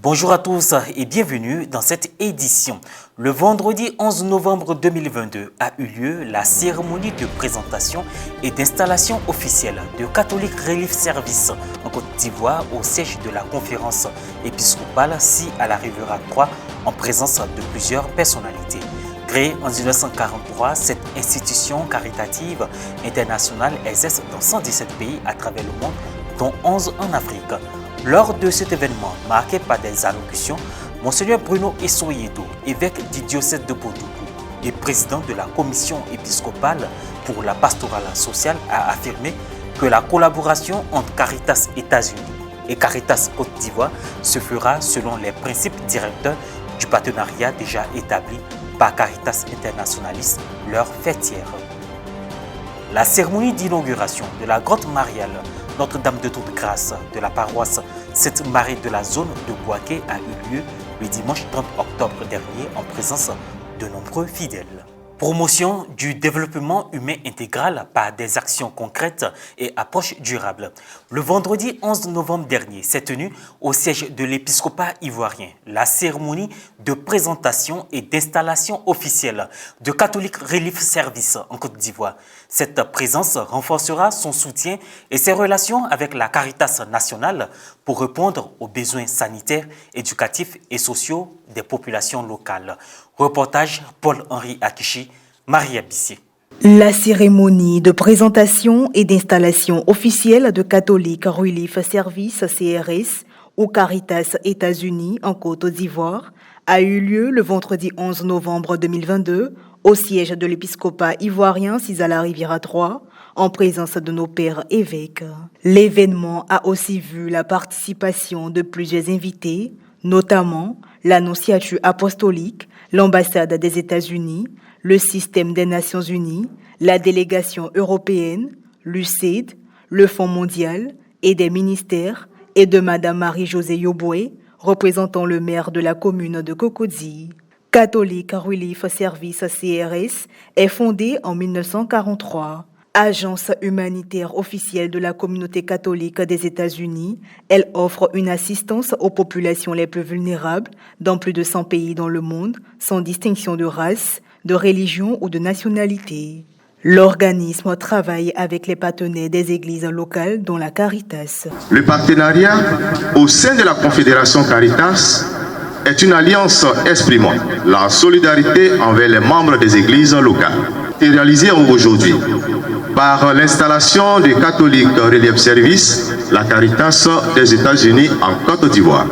Bonjour à tous et bienvenue dans cette édition. Le vendredi 11 novembre 2022 a eu lieu la cérémonie de présentation et d'installation officielle de Catholic Relief Service en Côte d'Ivoire au siège de la conférence épiscopale Si à la Riviera 3 en présence de plusieurs personnalités. Créée en 1943, cette institution caritative internationale exerce dans 117 pays à travers le monde, dont 11 en Afrique. Lors de cet événement, marqué par des allocutions, Monseigneur Bruno Essoyedo, évêque du diocèse de Bodougou et président de la commission épiscopale pour la pastorale sociale, a affirmé que la collaboration entre Caritas États-Unis et Caritas Côte d'Ivoire se fera selon les principes directeurs du partenariat déjà établi par Caritas Internationalis, leur fêtière. La cérémonie d'inauguration de la grotte mariale Notre-Dame de toute grâce de la paroisse Sainte-Marie de la zone de Boaké a eu lieu le dimanche 30 octobre dernier en présence de nombreux fidèles. Promotion du développement humain intégral par des actions concrètes et approches durables. Le vendredi 11 novembre dernier s'est tenue au siège de l'épiscopat ivoirien la cérémonie de présentation et d'installation officielle de Catholic Relief Service en Côte d'Ivoire. Cette présence renforcera son soutien et ses relations avec la Caritas nationale pour répondre aux besoins sanitaires, éducatifs et sociaux des populations locales. Reportage Paul-Henri Akichi, Maria Bissé. La cérémonie de présentation et d'installation officielle de Catholic Relief Service CRS ou Caritas États-Unis en Côte d'Ivoire a eu lieu le vendredi 11 novembre 2022 au siège de l'épiscopat ivoirien Si à la Riviera 3 en présence de nos pères évêques. L'événement a aussi vu la participation de plusieurs invités, notamment l'annonciature apostolique, l'ambassade des États-Unis, le système des Nations Unies, la délégation européenne, l'UCED, le Fonds mondial et des ministères, et de Madame Marie-Josée Yoboué, représentant le maire de la commune de Cocody. Catholic Relief Service CRS est fondée en 1943. Agence humanitaire officielle de la communauté catholique des États-Unis, elle offre une assistance aux populations les plus vulnérables dans plus de 100 pays dans le monde, sans distinction de race, de religion ou de nationalité. L'organisme travaille avec les partenaires des églises locales, dont la Caritas. Le partenariat au sein de la Confédération Caritas est une alliance exprimant la solidarité envers les membres des églises locales. C'est réalisé aujourd'hui par l'installation du Catholic Relief Service, la Caritas des États-Unis en Côte d'Ivoire.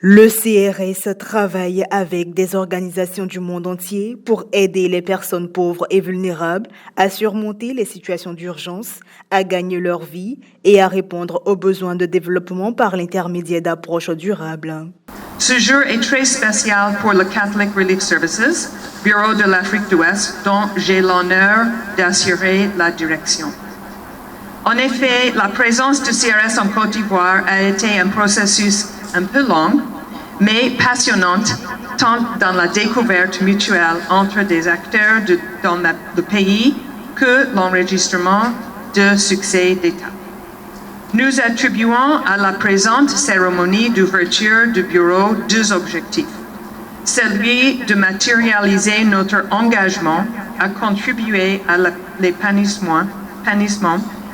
Le CRS travaille avec des organisations du monde entier pour aider les personnes pauvres et vulnérables à surmonter les situations d'urgence, à gagner leur vie et à répondre aux besoins de développement par l'intermédiaire d'approches durables. Ce jour est très spécial pour le Catholic Relief Services, Bureau de l'Afrique de l'Ouest, dont j'ai l'honneur d'assurer la direction. En effet, la présence du CRS en Côte d'Ivoire a été un processus un peu long, mais passionnante, tant dans la découverte mutuelle entre des acteurs dans le pays que l'enregistrement de succès d'État. Nous attribuons à la présente cérémonie d'ouverture du bureau deux objectifs. Celui de matérialiser notre engagement à contribuer à l'épanouissement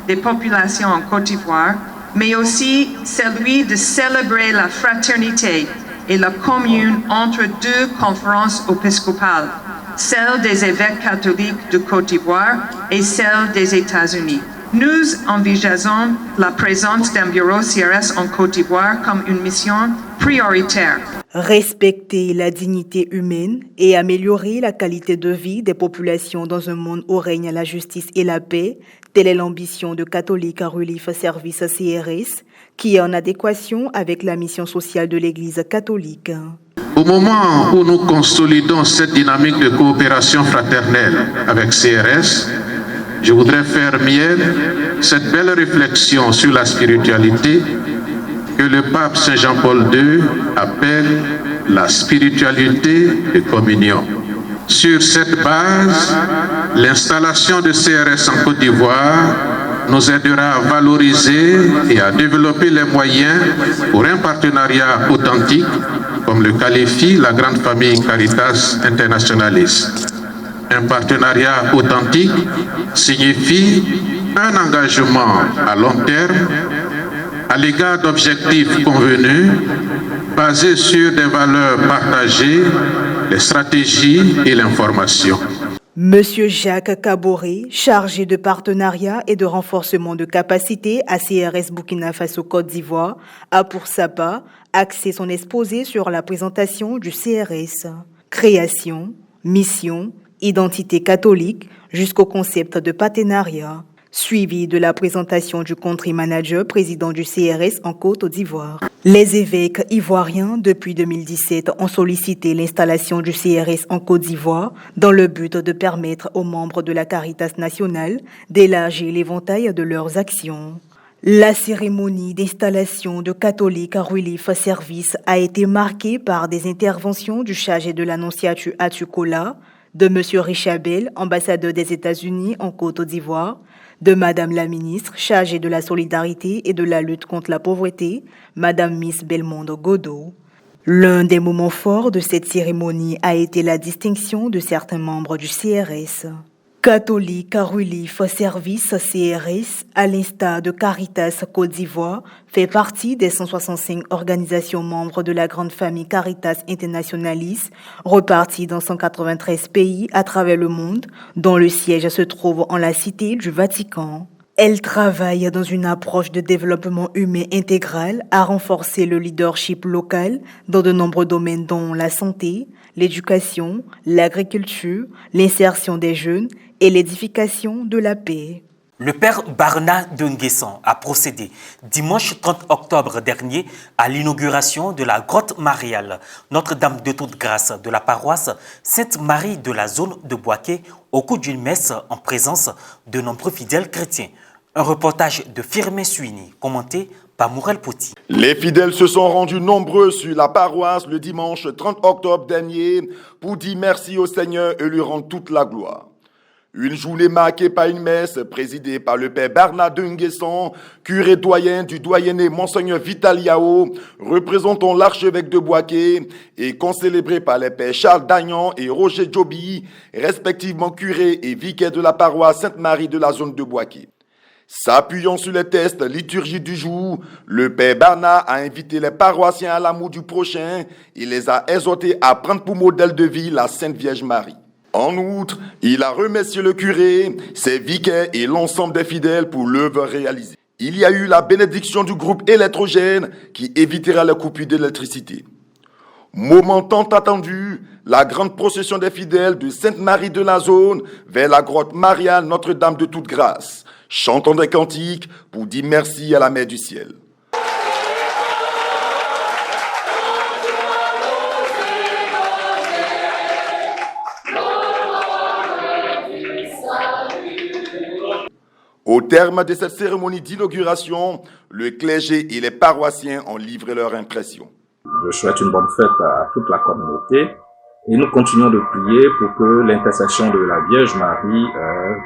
des populations en Côte d'Ivoire, mais aussi celui de célébrer la fraternité et la commune entre deux conférences épiscopales, celle des évêques catholiques de Côte d'Ivoire et celle des États-Unis. Nous envisageons la présence d'un bureau CRS en Côte d'Ivoire comme une mission prioritaire. Respecter la dignité humaine et améliorer la qualité de vie des populations dans un monde où règne la justice et la paix, telle est l'ambition de Catholic Relief Service CRS, qui est en adéquation avec la mission sociale de l'Église catholique. Au moment où nous consolidons cette dynamique de coopération fraternelle avec CRS, je voudrais faire mienne cette belle réflexion sur la spiritualité que le pape Saint Jean-Paul II appelle la spiritualité de communion. Sur cette base, l'installation de CRS en Côte d'Ivoire nous aidera à valoriser et à développer les moyens pour un partenariat authentique, comme le qualifie la grande famille Caritas Internationalis. Un partenariat authentique signifie un engagement à long terme à l'égard d'objectifs convenus basés sur des valeurs partagées, les stratégies et l'information. Monsieur Jacques Kaboré, chargé de partenariat et de renforcement de capacité à CRS Burkina Faso Côte d'Ivoire, a pour sa part axé son exposé sur la présentation du CRS. Création, mission, identité catholique jusqu'au concept de partenariat, suivi de la présentation du country manager président du CRS en Côte d'Ivoire. Les évêques ivoiriens, depuis 2017, ont sollicité l'installation du CRS en Côte d'Ivoire dans le but de permettre aux membres de la Caritas nationale d'élargir l'éventail de leurs actions. La cérémonie d'installation de Catholic Relief Service a été marquée par des interventions du chargé de l'Annonciature à Tukola, de M. Richabel, ambassadeur des États-Unis en Côte d'Ivoire, de Madame la ministre chargée de la solidarité et de la lutte contre la pauvreté, Madame Miss Belmondo Godot. L'un des moments forts de cette cérémonie a été la distinction de certains membres du CRS. Catholic Relief Service CRS, à l'instar de Caritas Côte d'Ivoire, fait partie des 165 organisations membres de la grande famille Caritas Internationalis, reparties dans 193 pays à travers le monde, dont le siège se trouve en la Cité du Vatican. Elle travaille dans une approche de développement humain intégral à renforcer le leadership local dans de nombreux domaines dont la santé, l'éducation, l'agriculture, l'insertion des jeunes et l'édification de la paix. Le père Barna Denguessan a procédé dimanche 30 octobre dernier à l'inauguration de la grotte mariale Notre-Dame de toute grâce de la paroisse Sainte-Marie de la zone de Boaké au cours d'une messe en présence de nombreux fidèles chrétiens. Un reportage de Firmin Suini, commenté par Mourel Poti. Les fidèles se sont rendus nombreux sur la paroisse le dimanche 30 octobre dernier pour dire merci au Seigneur et lui rendre toute la gloire. Une journée marquée par une messe présidée par le père Bernard Denguessan, curé doyen du doyenné Monseigneur Vital Yao, représentant l'archevêque de Boaké, et concélébrée par les pères Charles Dagnan et Roger Djobi, respectivement curés et vicaires de la paroisse Sainte-Marie de la zone de Boaké. S'appuyant sur les textes liturgiques du jour, le père Bernard a invité les paroissiens à l'amour du prochain et les a exhortés à prendre pour modèle de vie la Sainte Vierge Marie. En outre, il a remercié le curé, ses vicaires et l'ensemble des fidèles pour l'œuvre réalisée. Il y a eu la bénédiction du groupe électrogène qui évitera les coupures d'électricité. Moment tant attendu, la grande procession des fidèles de Sainte-Marie de la zone vers la grotte mariale Notre-Dame de toute grâce, chantant des cantiques pour dire merci à la Mère du ciel. Au terme de cette cérémonie d'inauguration, le clergé et les paroissiens ont livré leur impression. Je souhaite une bonne fête à toute la communauté et nous continuons de prier pour que l'intercession de la Vierge Marie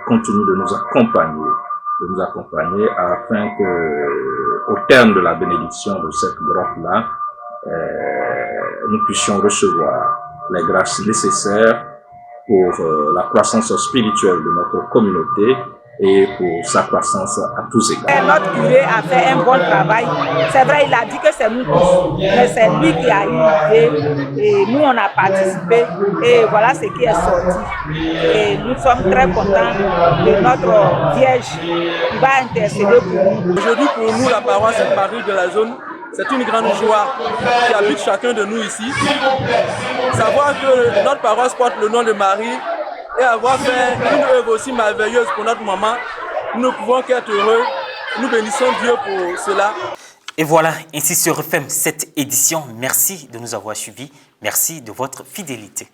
continue de nous accompagner afin que, au terme de la bénédiction de cette grotte-là, nous puissions recevoir les grâces nécessaires pour la croissance spirituelle de notre communauté et pour sa croissance à tous égards. Notre curé a fait un bon travail. C'est vrai, il a dit que c'est nous tous, mais c'est lui qui a eu l'idée et nous on a participé et voilà ce qui est sorti. Et nous sommes très contents de notre Vierge qui va intercéder pour nous. Aujourd'hui pour nous, la paroisse Sainte-Marie de la zone, c'est une grande joie qui habite chacun de nous ici. Savoir que notre paroisse porte le nom de Marie et avoir fait une œuvre aussi merveilleuse pour notre maman, nous ne pouvons qu'être heureux. Nous bénissons Dieu pour cela. Et voilà, ainsi se referme cette édition. Merci de nous avoir suivis. Merci de votre fidélité.